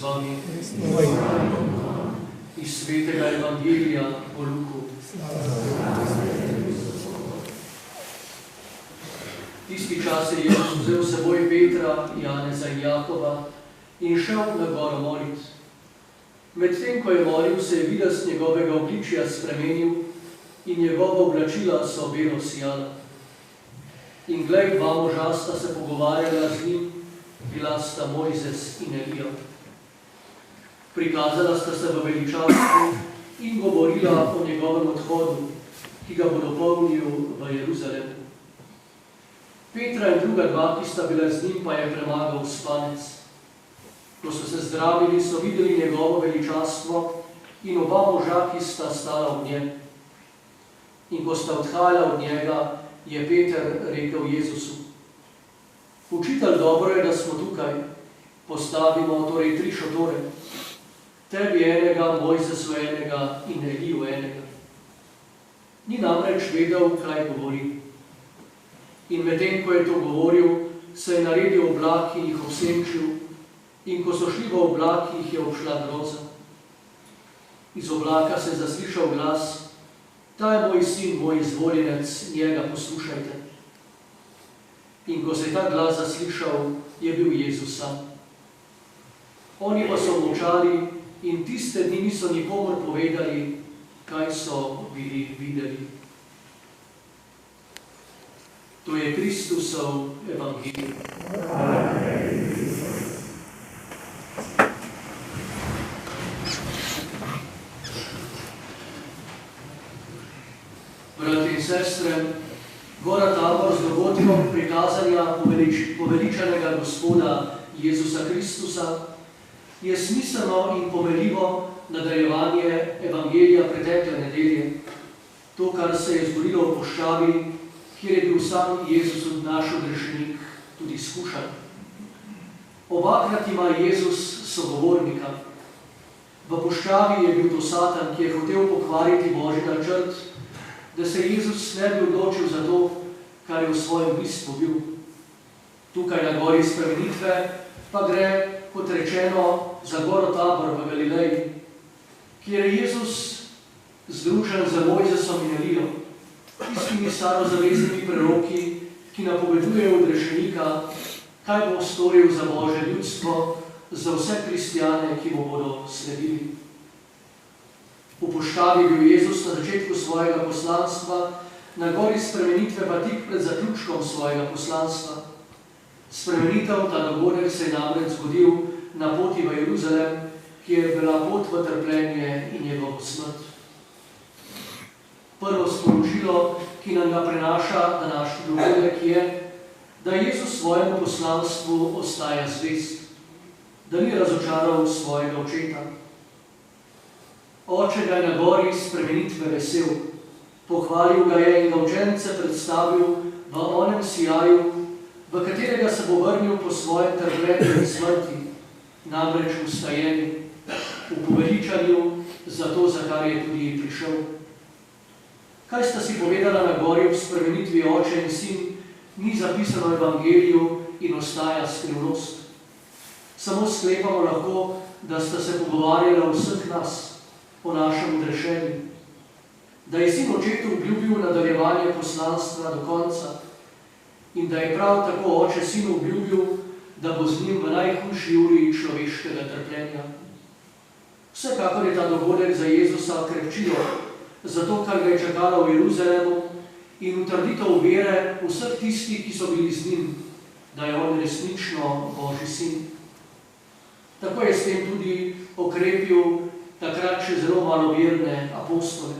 vami. Iz svetega Evangelija po Luku. Tisti čas je Jezus vzel s seboj Petra, Janeza in Jakova in šel na goro molit. Medtem, ko je molil, se je videz njegovega obličja spremenil in njegova oblačila so belo sijala. In glej, dva moža sta se pogovarjala z njim, bila sta Mojzes in Elija. Prikazala sta se v veličastvu in govorila o njegovem odhodu, ki ga bo dopolnil v Jeruzalemu. Petra in druga dva, ki sta bila z njim, pa je premagal spanec. Ko so se zdravili, so videli njegovo veličastvo in oba moža, ki sta stala ob njem. In ko sta odhajala od njega, je Peter rekel Jezusu: Učitelj, dobro je, da smo tukaj. Postavimo torej 3 šotore. Tebi enega, Mojzesu enega in Eliju enega. Ni namreč vedel, kaj govori. In medtem, ko je to govoril, se je naredil oblak in jih obsenčil, in ko so šli v oblak, jih je obšla groza. Iz oblaka se je zaslišal glas: Ta je moj sin, moj izvoljenec, njega poslušajte. In ko se je ta glas zaslišal, je bil Jezus sam. Oni pa so molčali in tiste dni niso nikomur povedali, kaj so bili videli. To je Kristusov evangelij. Bratri in sestre, Gora Tabor z dogodkom prikazanja poveličanega Gospoda Jezusa Kristusa je smiselno in pomeljivo nadaljevanje evangelija pretekle nedelje. To, kar se je zgodilo v puščavi, kjer je bil sam Jezus, naš odrešenik, tudi skušan. Obakrat ima Jezus sogovornika. V puščavi je bil to Satan, ki je hotel pokvariti Božji načrt, da se Jezus ne bi odločil za to, kar je v svojem bistvu bil. Tukaj na gori spremenitve pa gre, kot rečeno, za Goro Tabor v Galileji, kjer je Jezus združen z Mojzesom in Elijo, tistimi starozaveznimi preroki, ki napovedujejo odrešenika, kaj bo storil za Božje ljudstvo, za vse kristjane, ki mu bodo sledili. V puščavi je bil Jezus na začetku svojega poslanstva, na gori spremenitve pa tik pred zaključkom svojega poslanstva. Spremenitev, ta dogodek, se je namreč zgodil na poti v Jeruzalem, ki je bila pot v trpljenje in njegovo smrt. Prvo sporočilo, ki nam ga prenaša današnji dogodek, je, da Jezus svojemu poslanstvu ostaja zvest, da ni razočaral svojega očeta. Oče ga je na gori spremenitve vesel, pohvalil ga je in ga učence predstavil v onem sijaju, v katerega se bo vrnil po svojem trpljenju in smrti, namreč v vstajenju, v poveličanju za to, za kar je tudi prišel. Kaj sta si povedala na gori v spremenitvi oče in sin, ni zapisano v evangeliju in ostaja skrivnost. Samo sklepamo lahko, da sta se pogovarjala o vseh nas, o našem odrešenju, da je sin očetu obljubil nadaljevanje poslanstva do konca in da je prav tako oče sinu obljubil, da bo z njim v najhujši uri človeškega trpljenja. Vsekakor je ta dogodek za Jezusa krepčilo, zato kar ga je čakalo v Jeruzalemu in utrditev vere vseh tistih, ki so bili z njim, da je on resnično Božji sin. Tako je s tem tudi okrepil takrat še zelo maloverne apostole.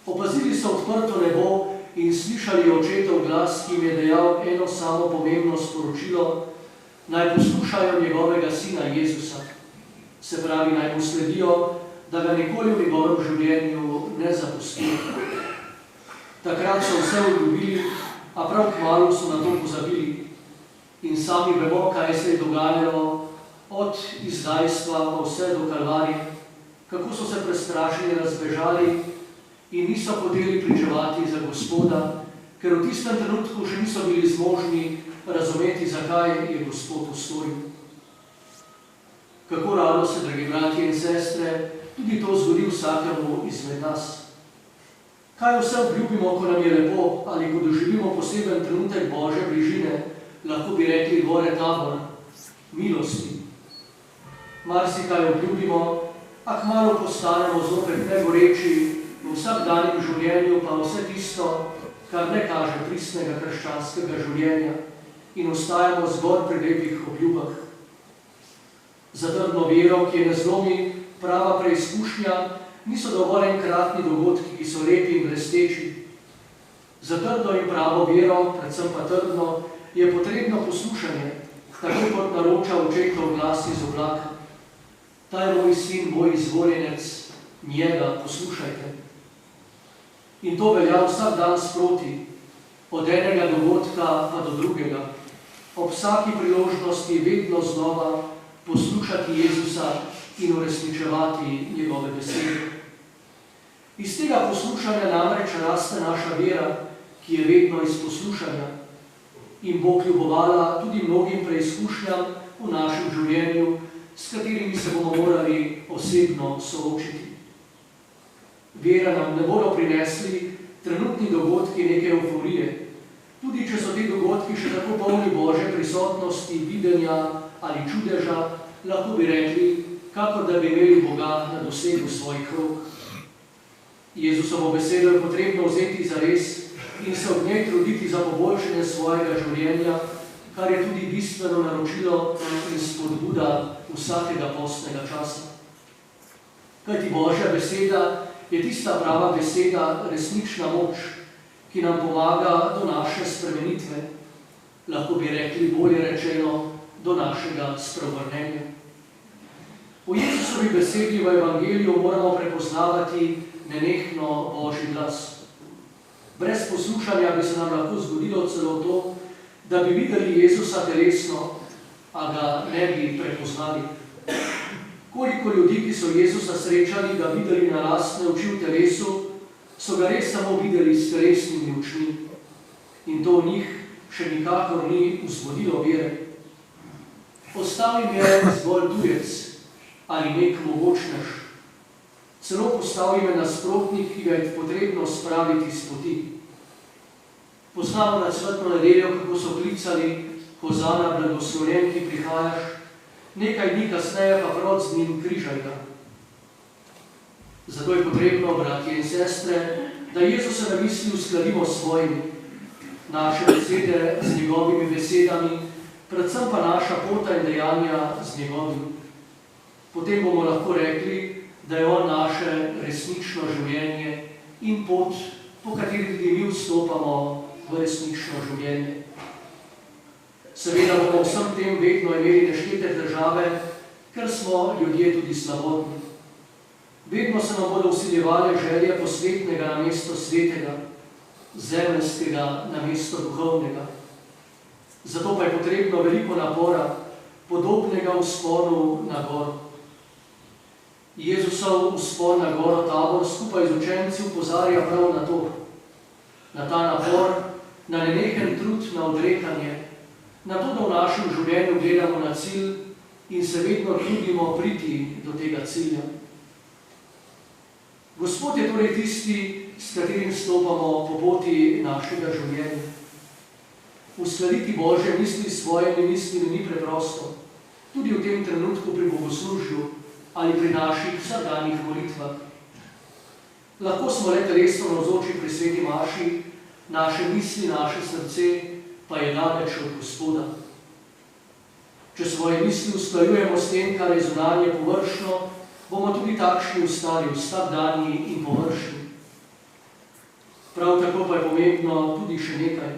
Opazili so odprto nebo in slišali očetov glas, ki jim je dejal eno samo pomembno sporočilo, naj poslušajo njegovega sina Jezusa. Se pravi, naj mu sledijo, da ga nikoli v njegovem življenju ne zapustijo. Takrat so vse obljubili, a prav kmalu so na to pozabili. In sami vemo, kaj se je dogajalo od izdajstva pa vse do Kalvarije, kako so se prestrašeni razbežali in niso hoteli pričevati za Gospoda, ker v tistem trenutku še niso bili zmožni razumeti, zakaj je Gospod storil. Kako rado se, dragi bratje in sestre, tudi to zgodi vsakemu izmed nas. Kaj vse obljubimo, ko nam je lepo, ali ko doživimo poseben trenutek Božje bližine, lahko bi rekli Dvore Tabor, milosti. Marsikaj obljubimo, a kmalu postanemo zopet negoreči, v vsakdanjem življenju pa vse tisto, kar ne kaže pristnega krščanskega življenja in ostajamo zgolj pri lepih obljubah. Za trdno vero, ki je ne zlomi prava preizkušnja, niso dovolj enkratni dogodki, ki so lepi in blesteči. Za trdno in pravo vero, predvsem pa trdno, je potrebno poslušanje, tako kot naroča očetov glas iz oblaka. Ta je moj sin, moj izvoljenec, njega poslušajte. In to velja vsak dan sproti, od enega dogodka pa do drugega. Ob vsaki priložnosti vedno znova poslušati Jezusa in uresničevati njegove besede. Iz tega poslušanja namreč raste naša vera, ki je vedno iz poslušanja in bo kljubovala tudi mnogim preizkušnjam v našem življenju, s katerimi se bomo morali osebno soočiti. Vera nam ne bodo prinesli trenutni dogodki neke euforije, tudi če so te dogodki še tako polni Božje prisotnosti, videnja ali čudeža, lahko bi rekli, kakor da bi imeli Boga na dosegu svojih rok. Jezusovo besedo je potrebno vzeti zares in se od njej truditi za poboljšanje svojega življenja, kar je tudi bistveno naročilo in spodbuda vsakega postnega časa. Kajti Božja beseda je tista prava beseda, resnična moč, ki nam pomaga do naše spremenitve, lahko bi rekli bolje rečeno, do našega spreobrnenja. V Jezusovi besedi v Evangeliju moramo prepoznavati nenehno Božji glas. Brez poslušanja bi se nam lahko zgodilo celo to, da bi videli Jezusa telesno, a ga ne bi prepoznali. Koliko ljudi, ki so Jezusa srečali, ga videli na lastne oči v telesu, so ga res samo videli s telesnimi očmi. In to v njih še nikakor ni vzbudilo vere. Ostal jim je zgolj tujec ali nek mogočnež. Celo postal jim je nasprotnik, ki ga je potrebno spraviti s poti. Poznamo na cvetno nedeljo, kako so klicali Hozana, blagoslovljen, ki prihajaš, nekaj dni kasneje pa prav z njim križaj ga. Zato je potrebno, bratje in sestre, da Jezusove misli uskladimo s svojimi, naše besede z njegovimi besedami, predvsem pa naša pota in dejanja z njegovim. Potem bomo lahko rekli, da je on naše resnično življenje in pot, po kateri tudi mi vstopamo v resnično življenje. Seveda bomo vsem tem vedno imeli neštete težave, ker smo ljudje tudi slabotni. Vedno se nam bodo vsiljevale želje posvetnega namesto svetega, zemeljskega namesto duhovnega. Zato pa je potrebno veliko napora, podobnega vzponu na goro. Jezusov vzpon na goro Tabor skupaj z učenci opozarja prav na to, na ta napor, na nenehen trud, na odrekanje, na to, da v našem življenju gledamo na cilj in se vedno trudimo priti do tega cilja. Gospod je torej tisti, s katerim stopamo po poti našega življenja. Uskladiti Božje misli s svojimi mislimi ni preprosto, tudi v tem trenutku pri bogoslužju ali pri naših vsakdanjih molitvah. Lahko smo le telesno navzoči pri sveti maši, naše misli, naše srce pa je daleč od Gospoda. Če svoje misli usklajujemo s tem, kar je zunanje površno, bomo tudi takšni ostali, vsakdanji in površni. Prav tako pa je pomembno tudi še nekaj.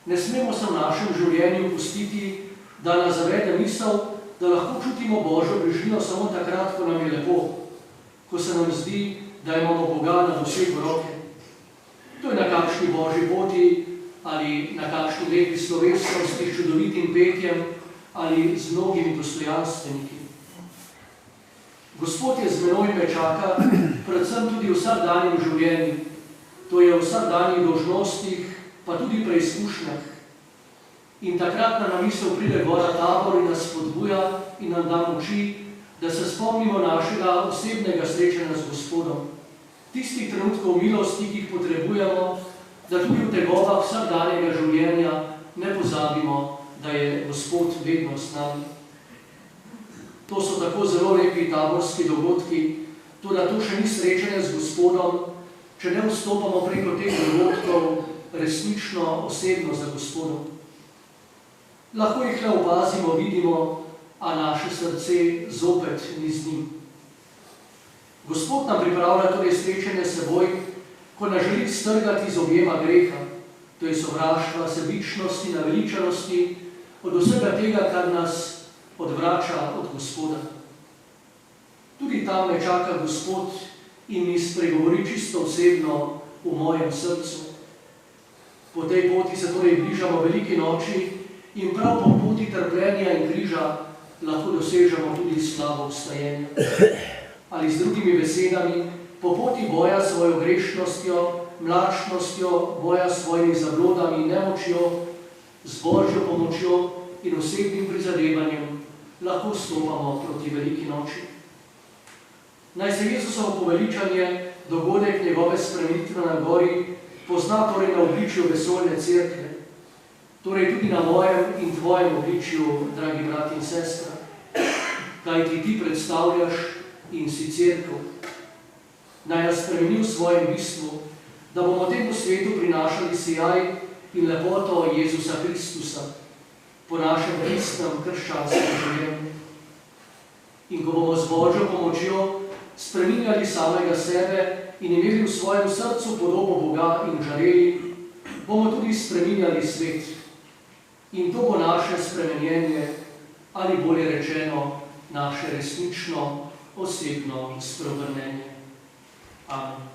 Ne smemo se v našem življenju pustiti, da nas zavede misel, da lahko čutimo Božjo bližino samo takrat, ko nam je lepo, ko se nam zdi, da imamo Boga na dosegu roke. To je na kakšni Božji poti ali na kakšni lepi slovesnosti s čudovitim petjem ali z mnogimi dostojanstveniki. Gospod je z menoj me čaka, predvsem tudi v vsakdanjem življenju, to je v vsakdanjih dolžnostih, pa tudi preizkušnjah. In takrat na misel pride Gora Tabor in nas spodbuja in nam da moči, da se spomnimo našega osebnega srečanja z Gospodom, tistih trenutkov milosti, ki jih potrebujemo, da tudi v tegobah vsakdanjega življenja ne pozabimo, da je Gospod vedno s nami. To so tako zelo lepi taborski dogodki, toda to še ni srečanje z Gospodom, če ne vstopamo preko teh dogodkov resnično osebno za Gospodom. Lahko jih le opazimo, vidimo, a naše srce zopet ni z njim. Gospod nam pripravlja torej srečanje s seboj, ko nas želi strgati z objema greha, to je sovraštva, sebičnosti, naveličanosti, od vsega tega, kar nas odvrača od Gospoda. Tudi tam me čaka Gospod in mi spregovori čisto osebno v mojem srcu. Po tej poti se torej bližamo veliki noči in prav po poti trpljenja in križa lahko dosežemo tudi slavo vstajenja. Ali z drugimi besedami, po poti boja s svojo grešnostjo, mlačnostjo, boja s svojimi zablodami in nemočjo, z Božjo pomočjo in osebnim prizadevanjem lahko stopamo proti veliki noči. Naj se Jezusovo poveličanje, dogodek njegove spremenitve na gori, pozna torej na obličju vesoljne cerkve, torej tudi na mojem in tvojem obličju, dragi brat in sestra, kaj ti predstavljaš in si cerkev. Naj nas spremeni v svojem bistvu, da bomo temu svetu prinašali sijaj in lepoto Jezusa Kristusa po našem pristnem krščanskem življenju. In ko bomo z Božjo pomočjo spreminjali samega sebe in imeli v svojem srcu podobo Boga in žareli, bomo tudi spreminjali svet. In to bo naše spremenjenje, ali bolje rečeno, naše resnično, osebno spreobrnenje. Amen.